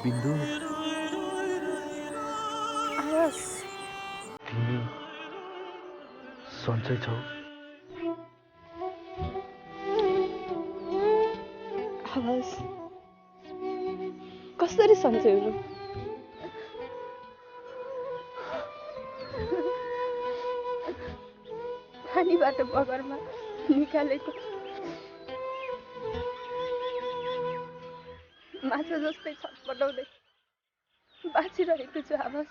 बिन्दु आवाज तिमी सन्चै छौ? आवाज कसरी सन्चै हुनु? पानीबाट बगरमा निकालेको माछा जस्तै छटपटाउँदै बाँचिरहेको छु आवाज।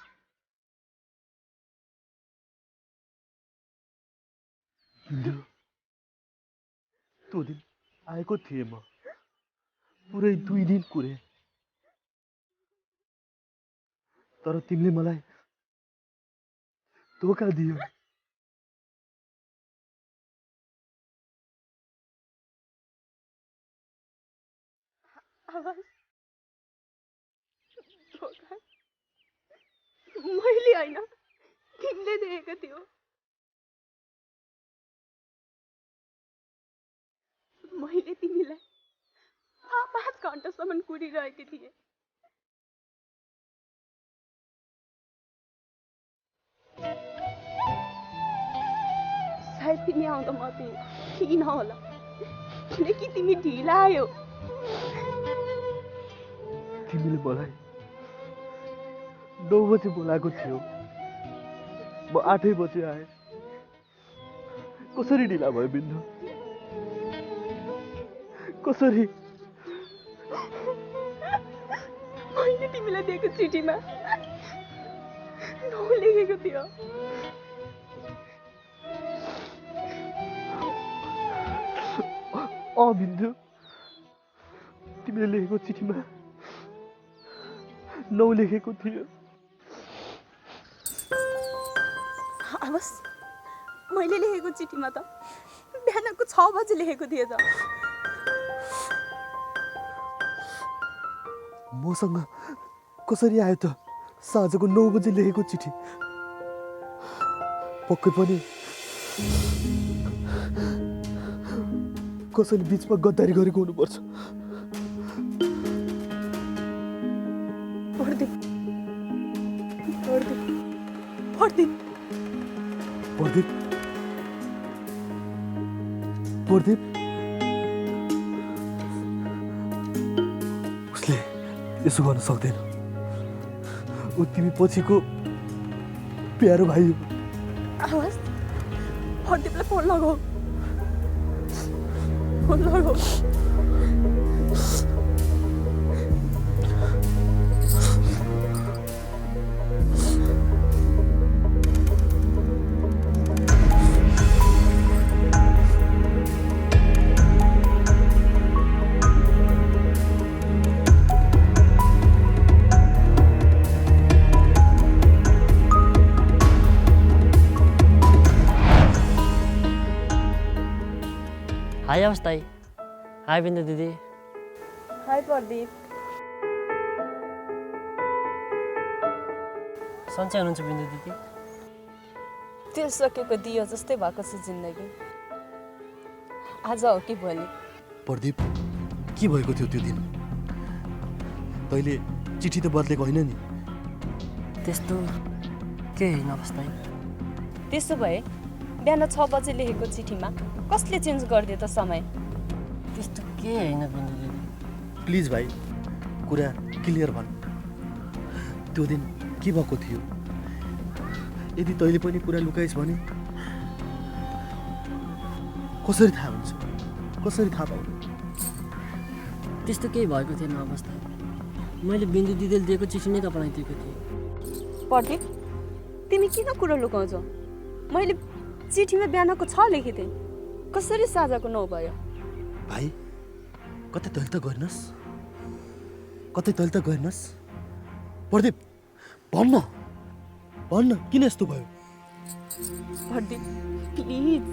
बिन्दु त्यो दिन आएको थिएँ म, पुरै 2 दिन कुरे, तर तिमीले मलाई धोका दियो। आवाज धोका मैले होइन, तिमीले दिएको थियो। मैले तिमीलाई 5 घन्टासम्म कुरिरहेकी थिएँ। सायद तिमी आउँदा म किन होला, किनकि तिमी ढिला आयो। तिमीले मलाई 9 बजे बोलाएको थियो, म 8 बजे आएँ। कसरी ढिला भयो बिन्दु? कसरी? मैले तिमीलाई दिएको चिठीमा 9 लेखेको थियो। बिन्दु, तिमीले लेखेको चिठीमा 9 लेखेको थियो। आवाज मैले लेखेको चिठीमा त बिहानको 6 बजे लेखेको थिएँ त। मसँग कसरी आयो त साँझको 9 बजे लेखेको चिठी? पक्कै पनि कसैले बिचमा गद्दारी गरेको हुनुपर्छ। प्रदीप उसले यसो गर्न सक्दैन। ऊ तिमी पछिको प्यारो भाइ हो। आवाज प्रदीपलाई फोन लगाऊ। हाई अवस्था, हाई बिन्दु दिदी। हाई प्रदीप। सन्चै हुनुहुन्छ बिन्दु दिदी? त्यो सकेको दियो जस्तै भएको छ जिन्दगी। आज हो कि भोलि? प्रदीप, के भएको थियो त्यो दिन? तैँले चिठी त बदलेको होइन नि? त्यस्तो केही होइन अवस्था। त्यसो भए बिहान 6 बजे लेखेको चिठीमा कसले चेन्ज गरिदियो त समय? त्यस्तो केही होइन बिन्दु दिदी। प्लिज भाइ, कुरा क्लियर भन्। त्यो दिन के भएको थियो? यदि तैँले पनि कुरा लुकाइस् भने कसरी थाहा हुन्छ? कसरी थाहा पाउनु? त्यस्तो केही भएको थिएन अवस्था। मैले बिन्दु दिदीले दिएको चिठी नै तपाईँलाई दिएको थिएँ। प्रदीप, तिमी किन कुरो लुकाउँछौ? मैले चिठीमा बिहानको 6 लेखेको थिएँ, कसरी साँझको 9 भयो? भाइ, कतै तैँले त गर्नस्? प्रदीप, भन्न किन यस्तो भयो? प्रदीप प्लिज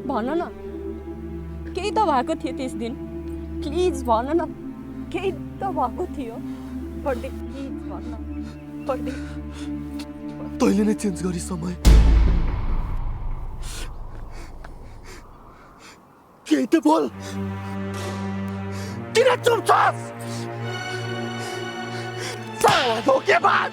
भन न, केही त भएको थियो त्यस दिन। प्लिज भन न, केही त भएको थियो। प्रदीप प्लिज भन न। प्रदीप, तैँले नै चेन्ज गरी समय। केही त बोल, किन चुप छस्? साला धोखेबाज!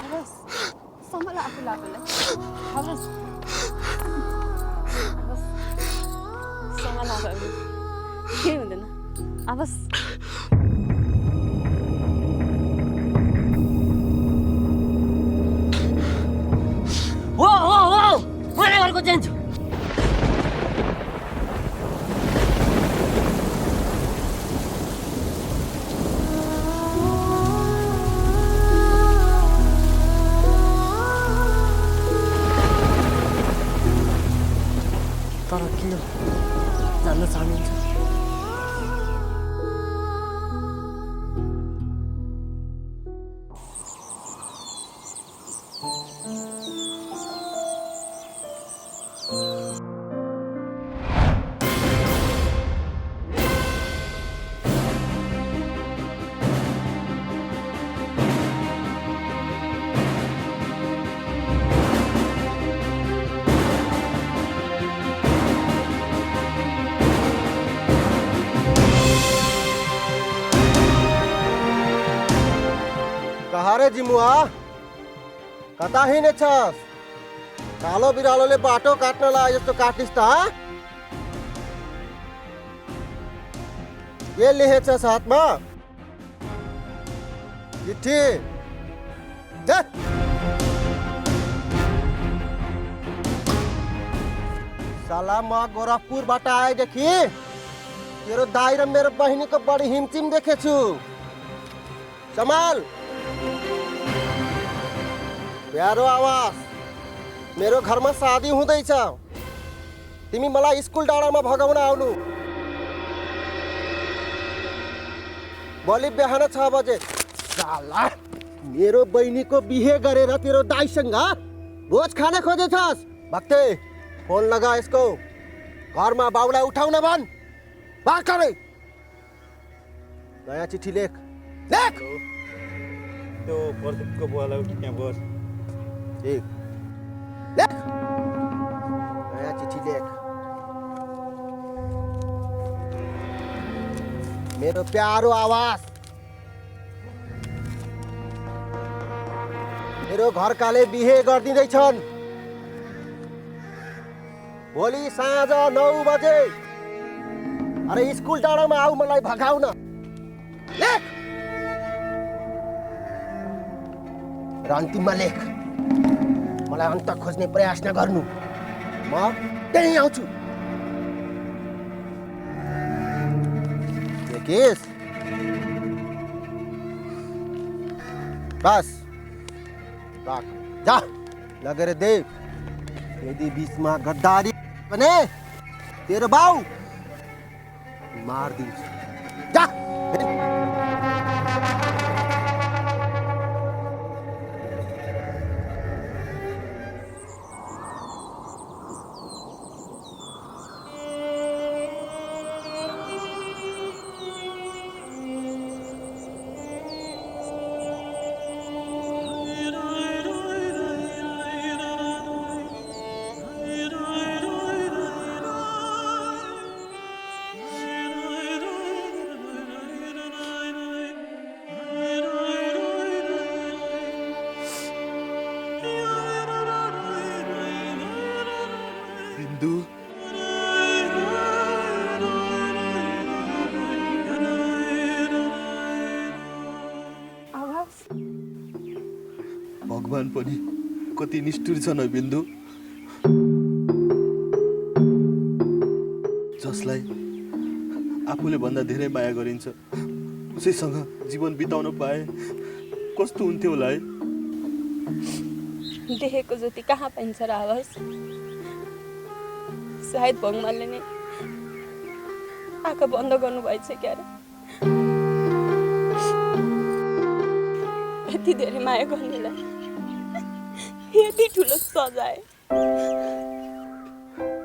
हवस् सम्हाल आफूलाई आफूलाई हवस् हवस् सम्हाल आफूलाई केही हुँदैन हवस् हो मलाई घरको जान्छु तर किन जान्न चाहनुहुन्छ कहाँ रे जिमुआ कता हिँडेछस् कालो बिरालोले बाटो काट्न लाए जस्तो काटिस् त के लेखेछस् हातमा चिठी दे साला म गोरखपुरबाट आएदेखि तेरो दाइ र मेरो बहिनीको बढी हिमचिम देखेछु सम्हाल प्यारो आवाज मेरो घरमा शादी हुँदैछ तिमी मलाई स्कुल डाँडामा भगाउन आउनु भोलि बिहान 6 बजे साला मेरो बहिनीको बिहे गरेर तेरो दाइसँग भोज खान खोजेछस् भक्ते फोन लगा यसको घरमा बाउलाई उठाउन भन् बात गरे नयाँ चिठी लेख त्यो प्रदीपको बुवालाई त्यहाँ बस लेख लेख नयाँ चिठी लेख मेरो प्यारो आवाज मेरो घरकाले बिहे गरिदिँदैछन् भोलि साँझ 9 बजे अरे स्कुल डाँडामा आऊ मलाई भगाउन लेख र अन्तिममा लेख मलाई अन्त खोज्ने प्रयास नगर्नु म त्यही आउँछु केस बस राख जा लगेर दे यदि बीचमा गद्दारी भने तेरो बाउ मार दिन्छु जा बिन्दु आवाज भगवान पनि कति निष्ठुर छन् बिन्दु जसलाई आफूले भन्दा धेरै माया गरिन्छ उसैसँग जीवन बिताउन पाए कस्तो हुन्थ्यो होला है देखेको जति कहाँ पाइन्छ र आवाज सायद भगवानले नै आँखा बन्द गर्नुभएछ क्या रे यति धेरै माया गर्नेलाई यति ठुलो सजाय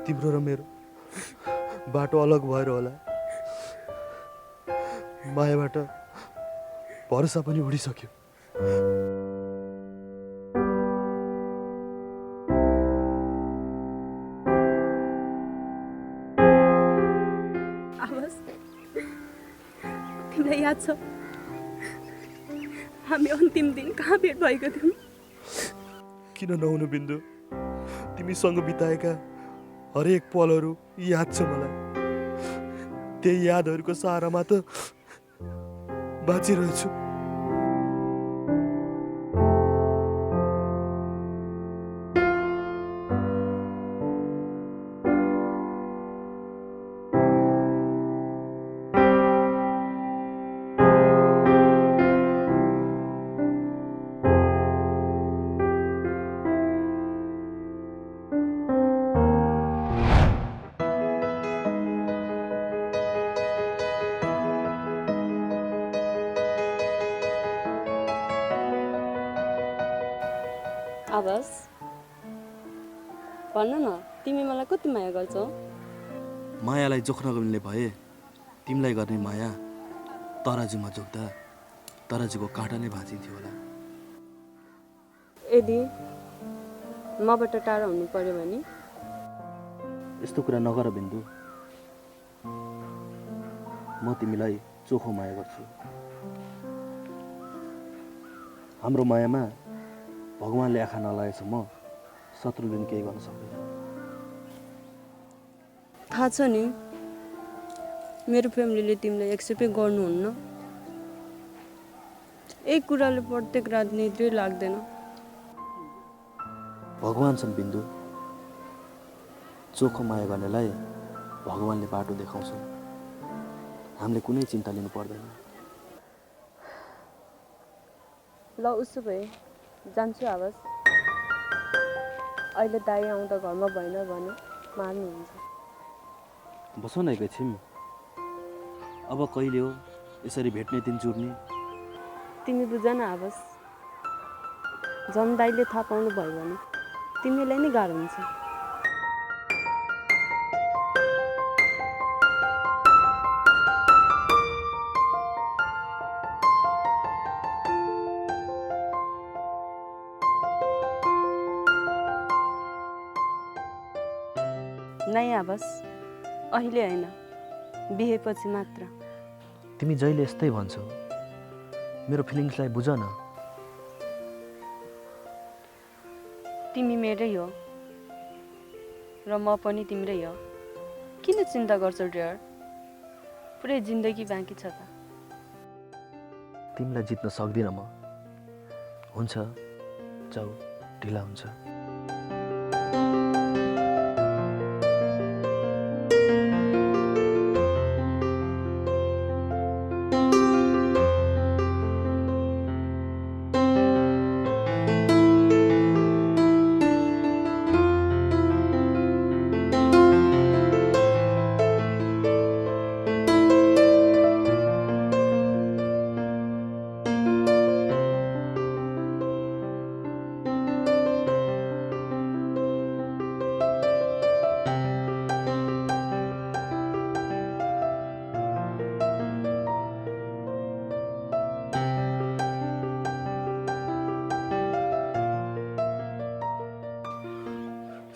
तिम्रो र मेरो बाटो अलग भएर होला मायाबाट भरोसा पनि उडिसक्यो। आवाज तिमीलाई याद छ हामी अन्तिम दिन कहाँ भेट भएको थियौँ? किन नहुनु बिन्दु, तिमीसँग बिताएका हरेक पलहरू याद छ मलाई। त्यही यादहरूको सहारामा त बाँचिरहेछु। आवाज भन न, तिमी मलाई कति माया गर्छौ? मायालाई जोख्न मिल्ने भए तिमीलाई गर्ने माया तराजुमा जोख्दा तराजुको काँटा नै भाँचिन्थ्यो होला। यदि मबाट टाढा हुनु पर्यो भने? यस्तो कुरा नगर बिन्दु, म तिमीलाई चोखो माया गर्छु। हाम्रो मायामा भगवानले आँखा नलागेसम्म शत्रुले केही गर्न सक्दैन। थाहा छ नि, मेरो फ्यामिलीले तिमीलाई एक्सेप्टै गर्नुहुन्न। एक कुराले प्रत्येक रात निद्रै लाग्दैन। भगवान छन् बिन्दु, चोखो माया गर्नेलाई भगवानले बाटो देखाउँछन्। हामीले कुनै चिन्ता लिनु पर्दैन। ल उसो भए जान्छु आवाज। अहिले दाइ आउँदा घरमा भएन भने मार्नुहुन्छ। बस न एकैछिन, अब कहिले हो यसरी भेट्ने दिन जुर्ने? तिमी बुझ न आवाज, झन् दाइले थाहा पाउनु भयो भने तिमीलाई नै गाह्रो हुन्छ। नै आवाज, अहिले होइन, बिहेपछि मात्र। तिमी जहिले यस्तै भन्छौ, मेरो फिलिङ्सलाई बुझ न। तिमी मेरै हो र म पनि तिम्रै हो। किन चिन्ता गर्छौ डियर? पुरै जिन्दगी बाँकी छ त। तिमीलाई जित्न सक्दिनँ म। हुन्छ, जाऊ, ढिला हुन्छ।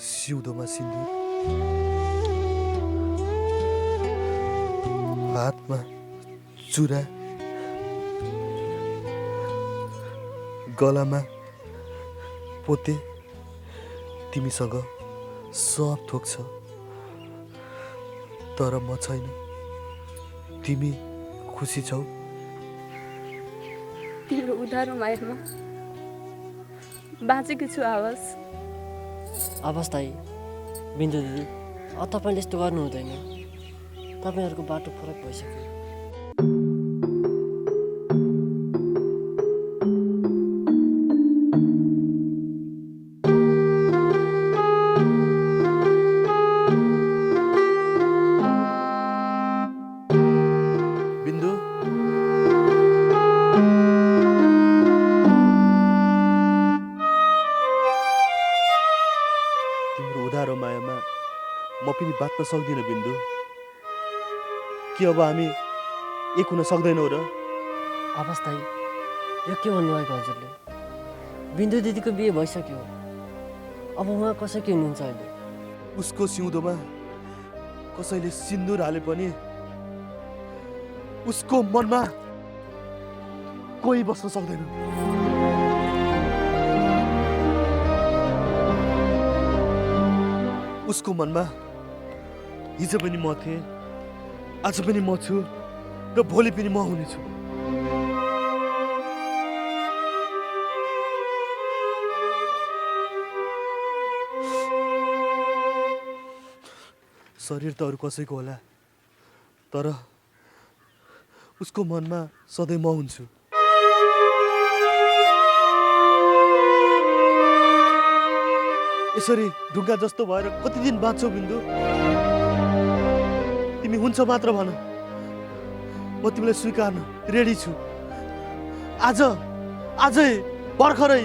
सिउँदोमा सिन्दुर, हातमा चुरा, गलामा पोते। तिमीसँग सब थोक छ, तर म छैन। तिमी खुसी छौ? तिम्रो उधारो मायामा बाँचेको छु आवाज। आवाज दाइ, बिन्दु दिदी, तपाईँले यस्तो गर्नु हुँदैन। तपाईँहरूको बाटो फरक भइसक्यो। बिन्दु, तिम्रो उधारो मायामा म पनि बाँच्न सक्दिनँ बिन्दु। के अब हामी एक हुन सक्दैनौ र? आवाज दाई यो के भन्नुभएको हजुरले? बिन्दु दिदीको बिहे भइसक्यो, अब उहाँ कसैको हुनुहुन्छ अहिले? उसको सिउँदोमा कसैले सिन्दुर हाले पनि उसको मनमा कोही बस्न सक्दैन। उसको मनमा हिजो पनि म थिएँ, आज पनि म छु र भोलि पनि म हुनेछु। शरीर त अरू कसैको होला, तर उसको मनमा सधैँ म हुन्छु। यसरी ढुङ्गा जस्तो भएर कति दिन बाँच्छौ बिन्दु? तिमी हुन्छ मात्र भन, म तिमीलाई स्वीकार्न रेडी छु। आजै भर्खरै